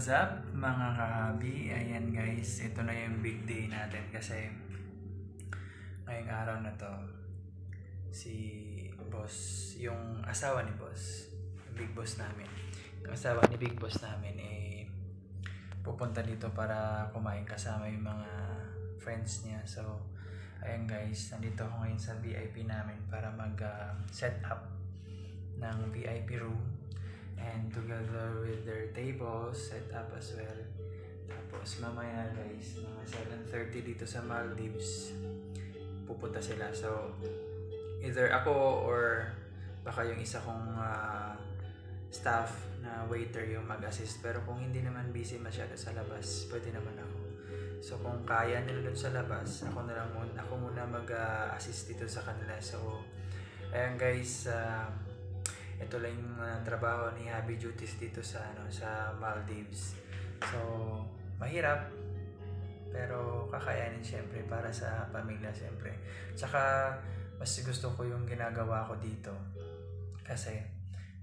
What's up mga kahabi? Ayan guys, ito na yung big day natin kasi ngayong araw na to si boss, yung asawa ni boss, yung big boss namin, yung asawa ni big boss namin pupunta dito para kumain kasama yung mga friends niya. So ayan guys, nandito ako ngayon sa VIP namin para mag set up ng VIP room and together with their tables set up as well. Tapos mamaya guys, mga 7:30 dito sa Maldives pupunta sila. So either ako or baka yung isa kong staff na waiter yung mag-assist, pero kung hindi naman busy masyado sa labas, pwede naman ako. So kung kaya nila dun sa labas, ako muna mag-assist dito sa kanila. So ayan guys, ito lang yung trabaho ni Happy Duties dito sa Maldives. So mahirap pero kakayanin syempre para sa pamilya syempre. Tsaka mas gusto ko yung ginagawa ko dito kasi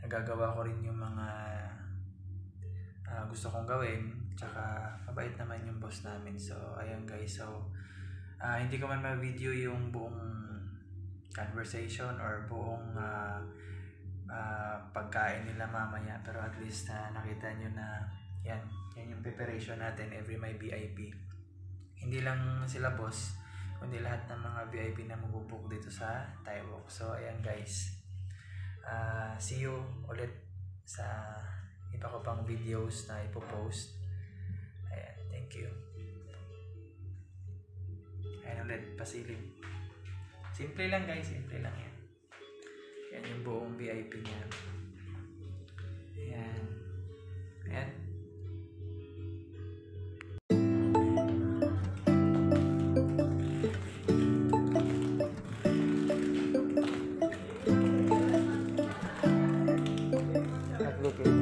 nagagawa ko rin yung mga gusto kong gawin. Tsaka mabait naman yung boss namin. So ayan guys, so hindi ko man ma-video yung buong conversation or buong pagkain nila mamaya, pero at least nakita nyo na yan yung preparation natin every may VIP. Hindi lang sila boss, kundi lahat ng mga VIP na magbubuk dito sa Thai Wok. So ayan guys, see you ulit sa iba ko pang videos na ipopost. Ayan, thank you. Ayan ulit, pasilip. Simple lang guys, simple lang yan. Yan yung buong VIP niya. Ayan. Ayan. Naglupit.